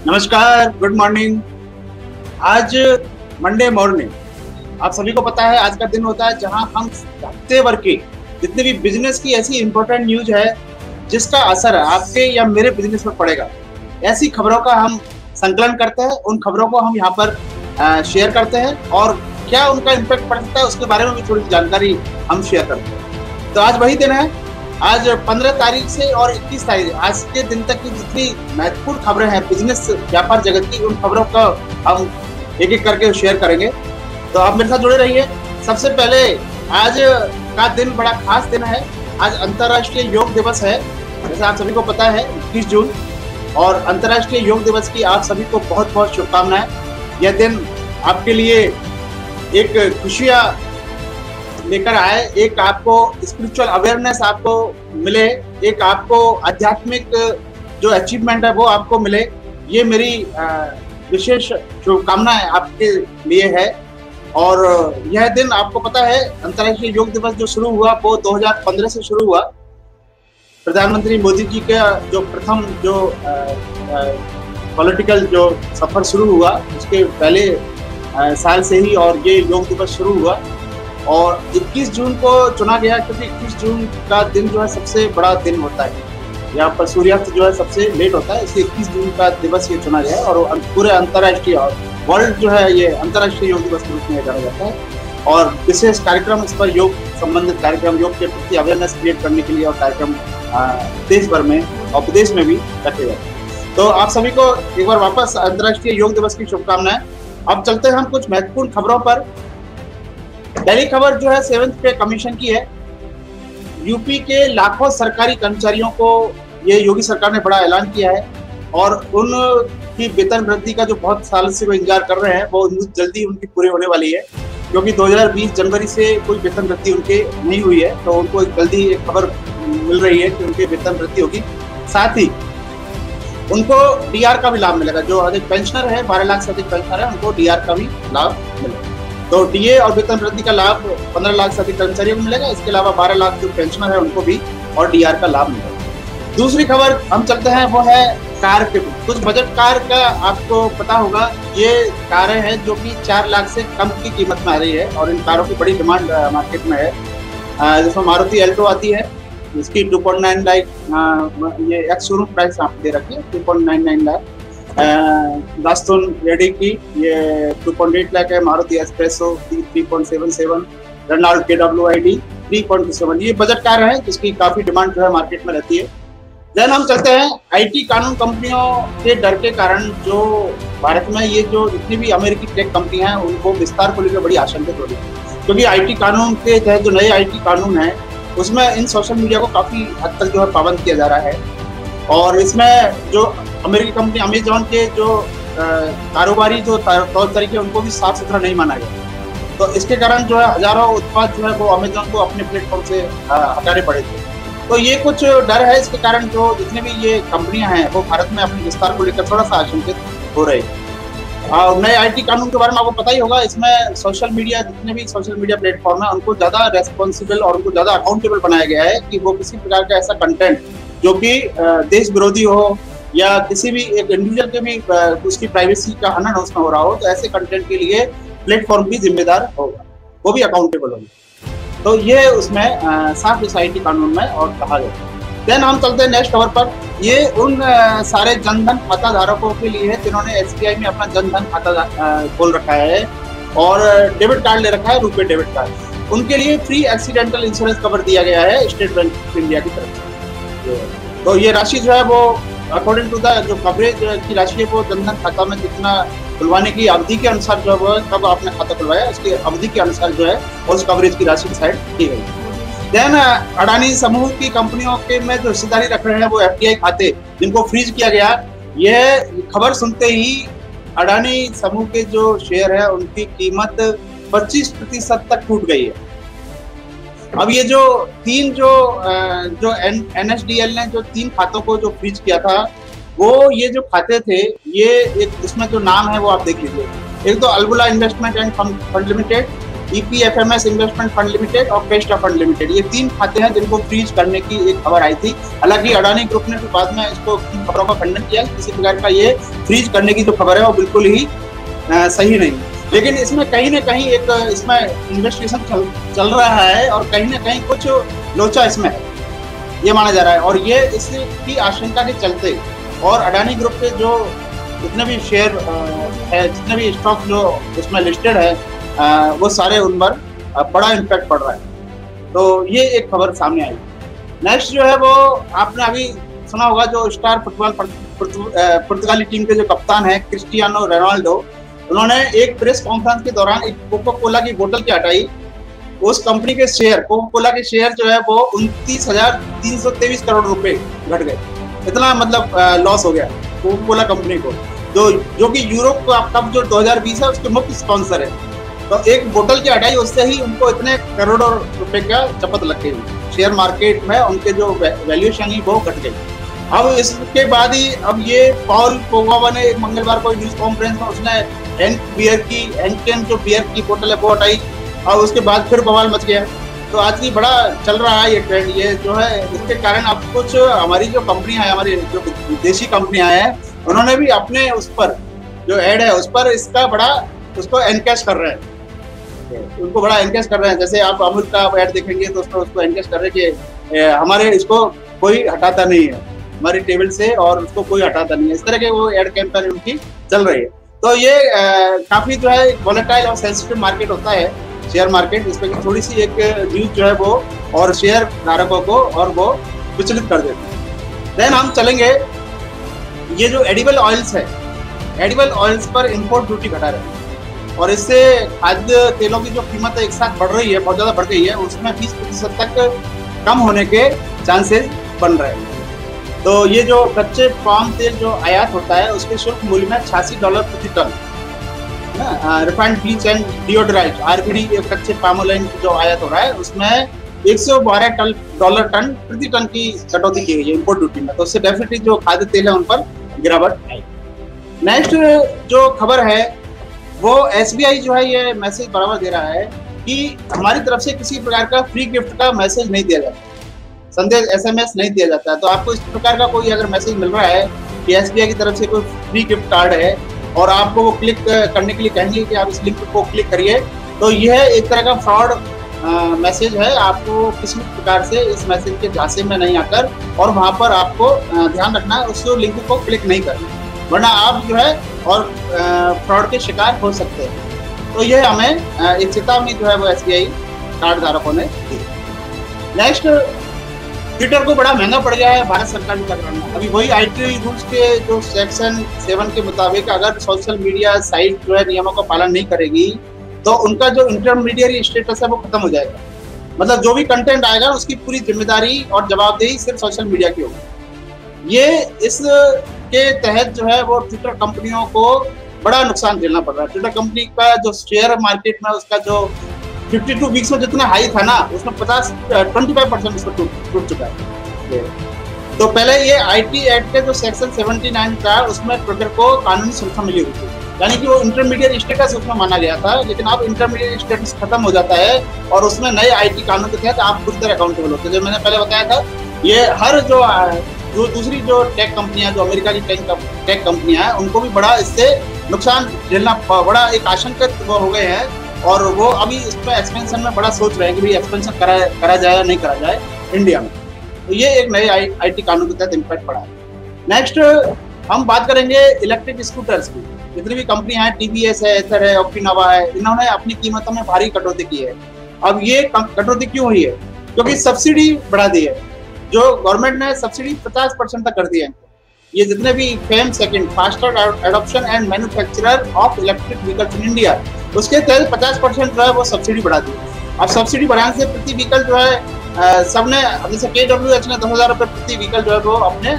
नमस्कार, good morning. आज Monday morning, आप सभी को पता है आज का दिन होता है जहां हम हफ्ते भर की जितने भी बिजनेस की ऐसी इंपॉर्टेंट न्यूज है जिसका असर आपके या मेरे बिजनेस पर पड़ेगा, ऐसी खबरों का हम संकलन करते हैं। उन खबरों को हम यहाँ पर शेयर करते हैं और क्या उनका इम्पैक्ट पड़ सकता है उसके बारे में भी थोड़ी जानकारी हम शेयर करते हैं। तो आज वही दिन है। आज 15 तारीख से और 21 तारीख आज के दिन तक की जितनी महत्वपूर्ण खबरें हैं बिजनेस व्यापार जगत की, उन खबरों का हम एक एक करके शेयर करेंगे। तो आप मेरे साथ जुड़े रहिए। सबसे पहले आज का दिन बड़ा खास दिन है। आज अंतर्राष्ट्रीय योग दिवस है, जैसे आप सभी को पता है 21 जून, और अंतर्राष्ट्रीय योग दिवस की आप सभी को बहुत बहुत शुभकामनाएं। यह दिन आपके लिए एक खुशियाँ लेकर आए, एक आपको स्पिरिचुअल अवेयरनेस आपको मिले, एक आपको आध्यात्मिक जो अचीवमेंट है वो आपको मिले। ये मेरी विशेष शुभकामनाएं आपके लिए है। और यह दिन आपको पता है अंतर्राष्ट्रीय योग दिवस जो शुरू हुआ वो 2015 से शुरू हुआ। प्रधानमंत्री मोदी जी का जो प्रथम जो पॉलिटिकल जो सफर शुरू हुआ उसके पहले साल से ही और ये योग दिवस शुरू हुआ। और 21 जून को चुना गया क्योंकि 21 जून का दिन जो है सबसे बड़ा दिन होता है, यहाँ पर सूर्यास्त जो है सबसे लेट होता है, इसलिए 21 जून का दिवस ये चुना गया है। और पूरे अंतर्राष्ट्रीय वर्ल्ड जो है ये अंतर्राष्ट्रीय योग दिवस के रूप में जाना जाता है। और विशेष कार्यक्रम इस पर योग संबंधित कार्यक्रम, योग के प्रति अवेयरनेस क्रिएट करने के लिए और कार्यक्रम देश भर में और विदेश में भी रखे जाते हैं। तो आप सभी को एक बार वापस अंतर्राष्ट्रीय योग दिवस की शुभकामनाएं। अब चलते हैं हम कुछ महत्वपूर्ण खबरों पर। पहली खबर जो है 7th पे कमीशन की है। यूपी के लाखों सरकारी कर्मचारियों को ये योगी सरकार ने बड़ा ऐलान किया है और उनकी वेतन वृद्धि का जो बहुत साल से वो इंतजार कर रहे हैं वो जल्दी उनकी पूरी होने वाली है, क्योंकि 2020 जनवरी से कोई वेतन वृद्धि उनके नहीं हुई है। तो उनको जल्दी एक खबर मिल रही है कि उनकी वेतन वृद्धि होगी। साथ ही उनको डीआर का भी लाभ मिलेगा। जो अधिक पेंशनर है, 12 लाख से अधिक पेंशनर है, उनको डीआर का भी लाभ मिलेगा। तो डीए और वेतन वृद्धि का लाभ 15 लाख से अधिक कर्मचारियों को मिलेगा। इसके अलावा 12 लाख जो पेंशनर है उनको भी और डीआर का लाभ मिलेगा। दूसरी खबर हम चलते हैं वो है कार के कुछ बजट कार का। आपको पता होगा ये कारें हैं जो कि 4 लाख से कम की कीमत में आ रही है और इन कारों की बड़ी डिमांड मार्केट में है। जिसमें मारुति एल्टो आती है, इसकी 2.9 लाख ये एक्स शोरूम प्राइस आप दे रखी है 2.99 लाख। दास्तून रेडी की ये 2.8 लाख है। Maruti Espresso 3.77, Renault KWID 3.7। ये बजट कार है जिसकी काफी डिमांड जो है मार्केट में रहती है। देन हम चलते हैं आईटी कानून कंपनियों के डर के कारण जो भारत में ये जो जितनी भी अमेरिकी टेक कंपनियां हैं उनको विस्तार को लेकर बड़ी आशंकित हो रही है, क्योंकि आईटी कानून के तहत जो नए आईटी कानून है उसमें इन सोशल मीडिया को काफी हद तक जो है पाबंद किया जा रहा है। और इसमें जो अमेरिकी कंपनी अमेजॉन के जो कारोबारी जो तौर तरीके उनको भी साफ सुथरा नहीं माना गया। तो इसके कारण जो है हजारों उत्पाद जो है वो अमेजॉन को अपने प्लेटफॉर्म से हटाने पड़े थे। तो ये कुछ डर है, इसके कारण जो जितने भी ये कंपनियां हैं वो भारत में अपने विस्तार को लेकर थोड़ा सा आशंकित हो रही है। नए आईटी कानून के बारे में आपको पता ही होगा। इसमें सोशल मीडिया जितने भी सोशल मीडिया प्लेटफॉर्म है उनको ज्यादा रेस्पॉन्सिबल और उनको ज्यादा अकाउंटेबल बनाया गया है कि वो किसी प्रकार का ऐसा कंटेंट जो कि देश विरोधी हो या किसी भी एक इंडिविजुअल के भी उसकी प्राइवेसी का हनन उसमें हो रहा हो, तो ऐसे कंटेंट के लिए प्लेटफॉर्म भी जिम्मेदार होगा, वो भी अकाउंटेबल होगा। तो ये उसमें साफ इस आईटी कानून में और कहा गया। देन हम चलते हैं नेक्स्ट खबर पर। ये उन सारे जनधन खाता धारकों के लिए है जिन्होंने SBI में अपना जनधन खाता खोल रखा है और डेबिट कार्ड ले रखा है, रुपे डेबिट कार्ड। उनके लिए फ्री एक्सीडेंटल इंश्योरेंस कवर दिया गया है स्टेट बैंक ऑफ इंडिया की तरफ से। तो ये राशि जो है वो अकॉर्डिंग टू द जो कवरेज की राशि है वो जनधन खाता में जितना खुलवाने की अवधि के अनुसार जो है कब आपने खाता खुलवाया उसकी अवधि के अनुसार जो है उस कवरेज की राशि डिसाइड की गई। देन अडानी समूह की कंपनियों के में जो हिस्सेदारी रख रहे हैं वो FDI खाते जिनको फ्रीज किया गया। यह खबर सुनते ही अडानी समूह के जो शेयर है उनकी कीमत 25% तक टूट गई है। अब ये जो तीन जो NSDL ने जो 3 खातों को जो फ्रीज किया था वो ये जो खाते थे ये एक इसमें जो नाम है वो आप देख लीजिए। एक तो Albula investment end fund limited, EPFMS investment fund limited और पेस्टा फंड लिमिटेड, ये 3 खाते हैं जिनको फ्रीज करने की एक खबर आई थी। हालांकि अडानी ग्रुप ने फिर बाद में इसको खबरों का खंडन किया, किसी प्रकार का ये फ्रीज करने की जो खबर है वो बिल्कुल ही सही नहीं। लेकिन इसमें कहीं ना कहीं एक इसमें इन्वेस्टिगेशन चल रहा है और कहीं ना कहीं कुछ लोचा इसमें है, ये माना जा रहा है। और ये इसकी आशंका के चलते और अडानी ग्रुप के जो जितने भी शेयर है, जितने भी स्टॉक जो उसमें लिस्टेड है, वो सारे उन पर बड़ा इम्पैक्ट पड़ रहा है। तो ये एक खबर सामने आई। नेक्स्ट जो है वो आपने अभी सुना होगा, जो स्टार फुटबॉल पुर्तगाली टीम के जो कप्तान है क्रिस्टियानो रोनाल्डो, उन्होंने एक प्रेस कॉन्फ्रेंस के दौरान एक कोका कोला की बोतल की हटाई। उस कंपनी के शेयर, कोका कोला के शेयर जो है वो 29,323 करोड़ रुपए घट गए। इतना मतलब लॉस हो गया कोका कोला कंपनी को, जो कि यूरोप का कप जो 2020 है उसके मुख्य स्पॉन्सर है। तो एक बोतल की हटाई, उससे ही उनको इतने करोड़ों रुपए का चपत लग गई। शेयर मार्केट में उनके जो वैल्यूएशन ही वो घट गई। अब इसके बाद ही अब ये पॉल पोगबा ने मंगलवार को न्यूज कॉन्फ्रेंस में उसने हेंकेन जो बियर की बोतल है वो हटाई, और उसके बाद फिर बवाल मच गया। तो आज भी बड़ा चल रहा है ये ट्रेंड, ये जो है इसके कारण अब कुछ हमारी जो कंपनियां हैं, हमारी जो विदेशी कंपनियां हैं, उन्होंने भी अपने उस पर जो एड है उस पर इसका बड़ा उसको एनकैश कर रहे हैं, उनको बड़ा एनकैश कर रहे हैं। जैसे आप अमूल का एड देखेंगे तो उसको एनकैश कर रहे हैं कि हमारे इसको कोई हटाता नहीं है हमारी टेबल से, और उसको कोई हटाता नहीं है। इस तरह के वो एड कैंपेन उनकी चल रही है। तो ये काफी जो है वॉलेटाइल और सेंसिटिव मार्केट होता है शेयर मार्केट। इस पर थोड़ी सी एक न्यूज जो है वो और शेयर धारकों को और वो विचलित कर देती है। देन हम चलेंगे, ये जो एडिबल ऑयल्स है, एडिबल ऑयल्स पर इंपोर्ट ड्यूटी घटा रहे हैं और इससे खाद्य तेलों की जो कीमत एक साथ बढ़ रही है, बहुत ज़्यादा बढ़ गई है, उसमें 20% तक कम होने के चांसेस बन रहे हैं। तो ये जो कच्चे पाम तेल जो आयात होता है उसके शुल्क मूल्य में $86 प्रति टन, refined bleach and deodorised RBD कच्चे पाम ऑयल जो आयात हो रहा है उसमें $112 टन प्रति टन की कटौती की गई है इंपोर्ट ड्यूटी में। तो उससे डेफिनेटली जो खाद्य तेल है उन पर गिरावट आई। नेक्स्ट जो खबर है वो SBI जो है ये मैसेज बराबर दे रहा है कि हमारी तरफ से किसी प्रकार का फ्री गिफ्ट का मैसेज नहीं दिया जाता, संदेश SMS नहीं दिया जाता है। तो आपको इस प्रकार का कोई अगर मैसेज मिल रहा है कि SBI की तरफ से कोई फ्री गिफ्ट कार्ड है और आपको वो क्लिक करने के लिए कहेंगे कि आप इस लिंक को क्लिक करिए, तो यह एक तरह का फ्रॉड मैसेज है। आपको किसी प्रकार से इस मैसेज के झांसे में नहीं आकर और वहाँ पर आपको ध्यान रखना है उस लिंक को क्लिक नहीं करना, वरना आप जो है और फ्रॉड के शिकार हो सकते हैं। तो यह हमें एक चेतावनी जो है वो SBI कार्ड धारकों ने दी। नेक्स्ट, ट्विटर को बड़ा महंगा पड़ गया है भारत सरकार का करना। अभी वही IT रूल्स के जो सेक्शन 7 के मुताबिक अगर सोशल मीडिया साइट जो है नियमों का पालन नहीं करेगी तो उनका जो इंटरमीडिएट स्टेटस है वो खत्म हो जाएगा। मतलब जो भी कंटेंट आएगा उसकी पूरी जिम्मेदारी और जवाबदेही सिर्फ सोशल मीडिया की होगी। ये इसके तहत जो है वो ट्विटर कंपनियों को बड़ा नुकसान झेलना पड़ रहा है। ट्विटर कंपनी का जो शेयर मार्केट में उसका जो 52 वीक्स में जितना हाई था ना उसमें 25% उसको टूट चुका है। तो पहले ये IT एक्ट के जो सेक्शन 79 था उसमें ट्विटर को कानूनी सुरक्षा मिली हुई थी, यानी कि वो इंटरमीडिएट स्टेटस उसमें माना गया था। लेकिन अब इंटरमीडिएट स्टेटस खत्म हो जाता है और उसमें नए IT कानून के तहत आप खुद तरह अकाउंटेबल होते हैं। जो मैंने पहले बताया था, ये हर जो दूसरी जो टेक कंपनियां, जो अमेरिका की टेक कंपनियां हैं, उनको भी बड़ा इससे नुकसान झेलना बड़ा एक आशंकित वो हो गए हैं और वो अभी इस पर एक्सपेंशन में बड़ा सोच रहे हैं कि भाई एक्सपेंशन करा जाए या नहीं करा जाए इंडिया में। तो ये एक नए IT कानून के तहत इम्पैक्ट पड़ा है। नेक्स्ट हम बात करेंगे इलेक्ट्रिक स्कूटर्स की। जितनी भी कंपनियां हैं, TVS है, एथर है, ओकिनावा है, इन्होंने अपनी कीमतों में भारी कटौती की है। अब ये कटौती क्यों हुई है? क्योंकि सब्सिडी बढ़ा दी है। जो गवर्नमेंट ने सब्सिडी 50% तक कर दी है। ये जितने भी FAME second faster adoption and manufacturer of electric vehicles in India, उसके तहत 50% जो है वो सब्सिडी बढ़ा दी। अब सब्सिडी बढ़ाने से प्रति व्हीकल जो है सबने, जैसे KWH ने 10,000 रुपये प्रति व्हीकल जो है वो अपने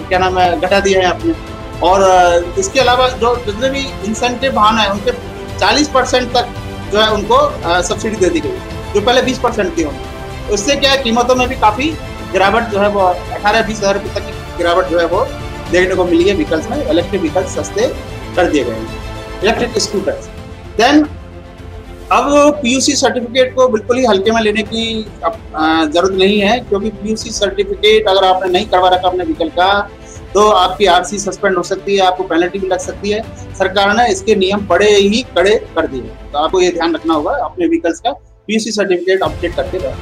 क्या नाम है घटा दिए हैं अपने। और इसके अलावा जो जितने भी इंसेंटिव वाहन है उनके 40% तक जो है उनको सब्सिडी दे दी गई, जो पहले 20% थी उनकी। उससे क्या है, कीमतों में भी काफ़ी गिरावट जो है वो 18-20 हज़ार रुपये तक की गिरावट जो है वो देखने को मिली है व्हीकल्स में। इलेक्ट्रिक व्हीकल्स सस्ते कर दिए गए हैं, इलेक्ट्रिक स्कूटर्स। देन अब पीयूसी सर्टिफिकेट को बिल्कुल ही हल्के में लेने की जरूरत नहीं है, क्योंकि पीयूसी सर्टिफिकेट अगर आपने नहीं करवा रखा अपने व्हीकल का तो आपकी आरसी सस्पेंड हो सकती है, आपको पेनल्टी भी लग सकती है। सरकार ने इसके नियम बड़े ही कड़े कर दिए, तो आपको ये ध्यान रखना होगा अपने व्हीकल्स का पीयूसी सर्टिफिकेट अपडेट करते रहे।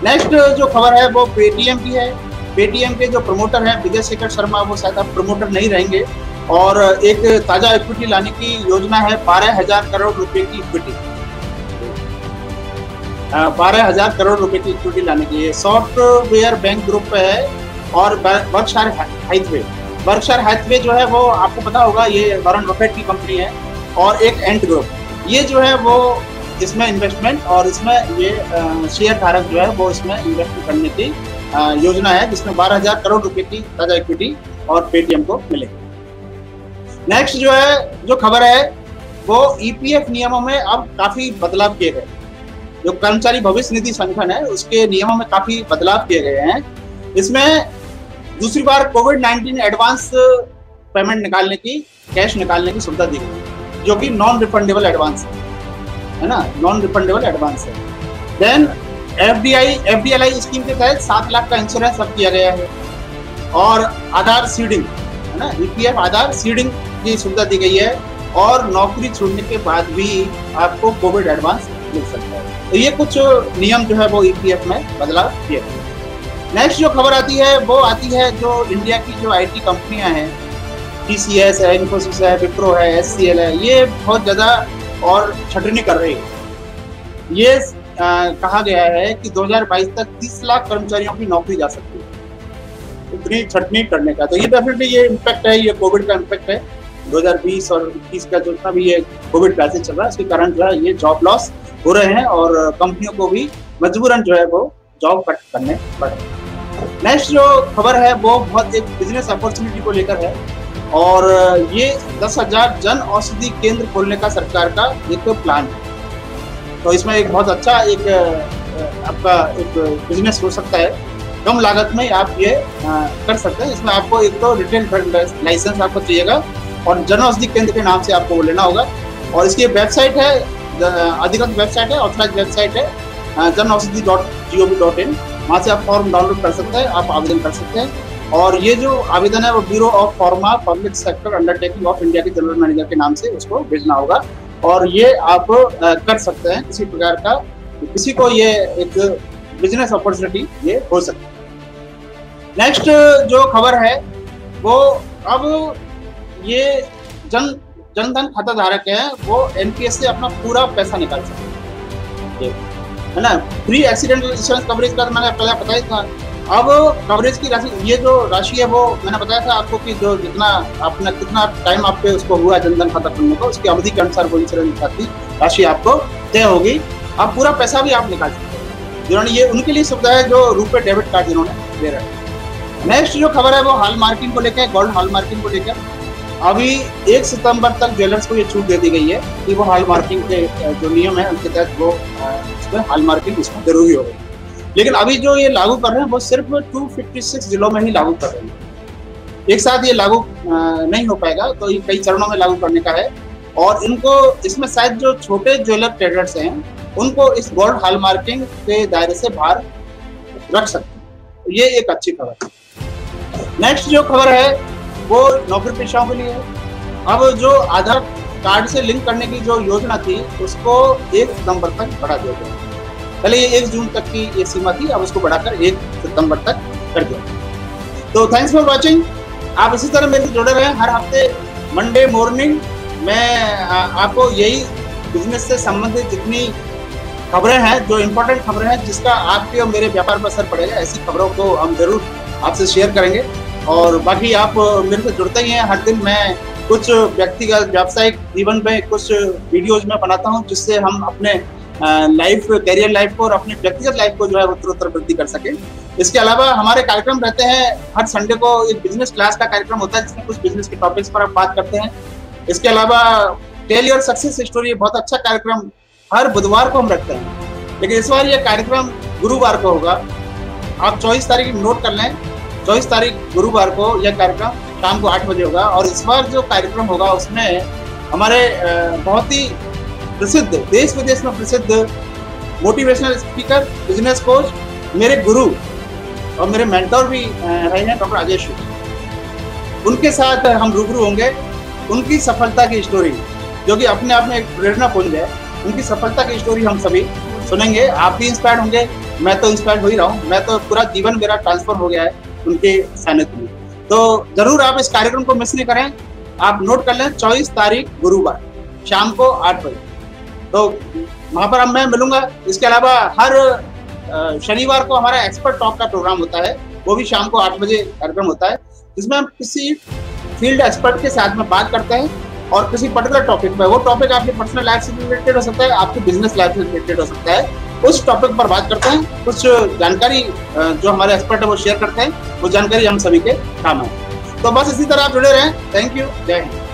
नेक्स्ट जो खबर है वो पेटीएम की है। पेटीएम के जो प्रमोटर हैं विजय शेखर शर्मा, वो शायद अब प्रमोटर नहीं रहेंगे और एक ताजा इक्विटी लाने की योजना है। 12,000 करोड़ रुपए की इक्विटी, 12,000 करोड़ रुपए की इक्विटी लाने की। ये सॉफ्टवेयर बैंक ग्रुप है और बर्कशायर हैथवे जो है वो आपको पता होगा, ये वॉरेन बफेट की कंपनी है, और एक एंट ग्रुप, ये जो है वो इसमें इन्वेस्टमेंट और इसमें ये शेयर धारक जो है वो इसमें इन्वेस्ट करने की योजना है, जिसमें 12,000 करोड़ रुपए की ताजा इक्विटी और पेटीएम को मिलेगी। नेक्स्ट जो खबर है वो ईपीएफ नियमों में अब काफी बदलाव किए गए। जो कर्मचारी भविष्य निधि संगठन है उसके नियमों में काफी बदलाव किए गए हैं। इसमें दूसरी बार कोविड-19 एडवांस पेमेंट निकालने की, कैश निकालने की सुविधा दी गई, जो कि नॉन रिफंडेबल एडवांस है ना, नॉन रिफंडेबल एडवांस है। देन एफडीएलआई स्कीम के तहत 7 लाख का इंश्योरेंस अब किया गया है, और आधार सीडिंग है ना, ईपीएफ आधार सीडिंग की सुविधा दी गई है, और नौकरी छोड़ने के बाद भी आपको कोविड एडवांस मिल सकता है। तो ये कुछ नियम जो है वो ईपीएफ में बदलाव किए गए। नेक्स्ट जो खबर आती है वो आती है जो इंडिया की जो आईटी कंपनियां हैं, टीसीएस है, इन्फोसिस है, विप्रो है, एचसीएल है, ये बहुत ज़्यादा और छटनी कर रही है। ये कहा गया है कि 2022 तक 30 लाख कर्मचारियों की नौकरी जा सकती है, इतनी छटनी करने का। तो ये डेफिनेटली ये इम्पैक्ट है, ये कोविड का इम्पैक्ट है। 2020 और 21 का जितना भी ये कोविड क्राइसिस चल रहा है उसके कारण जो है ये जॉब लॉस हो रहे हैं, और कंपनियों को भी मजबूरन जो है वो जॉब कट करने पड़ रहे हैं। नेक्स्ट जो खबर है वो बहुत एक बिजनेस अपॉर्चुनिटी को लेकर है, और ये 10,000 जन औषधि केंद्र खोलने का सरकार का एक प्लान है। तो इसमें एक बहुत अच्छा एक आपका एक बिजनेस हो सकता है, कम लागत में आप ये कर सकते हैं। इसमें आपको एक तो रिटेल लाइसेंस आपको चाहिएगा, और जन औषधि केंद्र के नाम से आपको वो लेना होगा, और इसकी वेबसाइट है, अधिकृत वेबसाइट है, ऑथराइज वेबसाइट है janaushadhi.gov.in, वहाँ से आप फॉर्म डाउनलोड कर सकते हैं, आप आवेदन कर सकते हैं। और ये जो आवेदन है वो bureau of pharma public sector undertaking of India के जनरल मैनेजर के नाम से उसको भेजना होगा, और ये आप कर सकते हैं। किसी प्रकार का किसी को ये एक बिजनेस अपॉर्चुनिटी ये हो सकती है। नेक्स्ट जो खबर है वो अब ये जनधन खाता धारक है वो एनपीएस से अपना पूरा पैसा निकाल सकते हैं, है ना। फ्री एक्सीडेंटल इंश्योरेंस कवरेज का तो मैंने पहले बताया था। अब कवरेज की राशि, ये जो राशि है वो मैंने बताया था आपको कि जो जितना आपने कितना टाइम आप पे उसको हुआ जनधन खाता खोलने को, उसकी अवधि के अनुसार वो इंश्योरेंस खाती राशि आपको तय होगी। अब पूरा पैसा भी आप निकाल सकते हैं, जिन्होंने ये उनके लिए सुविधा है जो रुपे डेबिट कार्ड जिन्होंने ले रखा है। नेक्स्ट जो खबर है वो हॉल मार्किंग को लेकर, गोल्ड हॉल मार्किंग को लेकर। अभी 1 सितंबर तक ज्वेलर्स को ये छूट दे दी गई है कि वो हॉल मार्किंग के जो नियम है उनके तहत वो इसमें हॉल मार्किंग इसमें जरूरी हो गई। लेकिन अभी जो ये लागू कर रहे हैं वो सिर्फ 256 जिलों में ही लागू कर रहे हैं, एक साथ ये लागू नहीं हो पाएगा, तो ये कई चरणों में लागू करने का है। और इनको इसमें शायद जो छोटे ज्वेलर ट्रेडर्स हैं उनको इस गोल्ड हॉल मार्किंग के दायरे से बाहर रख सकते हैं, तो ये एक अच्छी खबर है। नेक्स्ट जो खबर है वो नौकरी पेशाओं के लिए है। अब जो आधार कार्ड से लिंक करने की जो योजना थी उसको 1 सितंबर तक बढ़ा दिया गया। पहले ये 1 जून तक की ये सीमा थी, अब उसको बढ़ाकर 1 सितंबर तक कर दिया। तो थैंक्स फॉर वॉचिंग। आप इसी तरह मेरे से जुड़े रहें। हर हफ्ते मंडे मॉर्निंग मैं आपको यही बिजनेस से संबंधित जितनी खबरें हैं, जो इम्पोर्टेंट खबरें हैं जिसका आपके और मेरे व्यापार पर असर पड़ेगा, ऐसी खबरों को हम जरूर आपसे शेयर करेंगे। और बाकी आप मेरे से जुड़ते ही हैं। हर दिन मैं कुछ व्यक्तिगत व्यावसायिक जीवन में कुछ वीडियोज में बनाता हूं, जिससे हम अपने लाइफ, कैरियर लाइफ को और अपनी व्यक्तिगत लाइफ को जो है उत्तरोत्तर वृद्धि कर सकें। इसके अलावा हमारे कार्यक्रम रहते हैं, हर संडे को एक बिजनेस क्लास का कार्यक्रम होता है जिसमें कुछ बिजनेस के टॉपिक्स पर आप बात करते हैं। इसके अलावा टेल योर सक्सेस स्टोरी, बहुत अच्छा कार्यक्रम हर बुधवार को हम रखते हैं, लेकिन इस बार ये कार्यक्रम गुरुवार को होगा। आप 24 तारीख नोट कर लें, 24 तारीख गुरुवार को यह कार्यक्रम शाम को 8 बजे होगा। और इस बार जो कार्यक्रम होगा उसमें हमारे बहुत ही प्रसिद्ध, देश विदेश में प्रसिद्ध मोटिवेशनल स्पीकर, बिजनेस कोच, मेरे गुरु और मेरे मेंटोर भी रहे हैं डॉक्टर अजय शुक्ल। उनके साथ हम रूबरू होंगे, उनकी सफलता की स्टोरी जो कि अपने आप में एक प्रेरणा पुंज है, उनकी सफलता की स्टोरी हम सभी सुनेंगे। आप भी इंस्पायर्ड होंगे, मैं तो इंस्पायर्ड हो ही रहा हूँ, मैं तो पूरा जीवन मेरा ट्रांसफर हो गया है उनके सानिध्य में। तो जरूर आप इस कार्यक्रम को मिस नहीं करें। आप नोट कर लें 24 तारीख गुरुवार शाम को 8 बजे, तो वहाँ पर अब मैं मिलूंगा। इसके अलावा हर शनिवार को हमारा एक्सपर्ट टॉक का प्रोग्राम होता है, वो भी शाम को 8 बजे कार्यक्रम होता है, जिसमें हम किसी फील्ड एक्सपर्ट के साथ में बात करते हैं और किसी पर्टिकुलर टॉपिक पर, वो टॉपिक आपकी पर्सनल लाइफ से रिलेटेड हो सकता है, आपकी बिजनेस लाइफ से रिलेटेड हो सकता है, उस टॉपिक पर बात करते हैं। कुछ जानकारी जो हमारे एक्सपर्ट है वो शेयर करते हैं, वो जानकारी हम सभी के काम है। तो बस इसी तरह आप जुड़े रहें। थैंक यू, जय हिंद।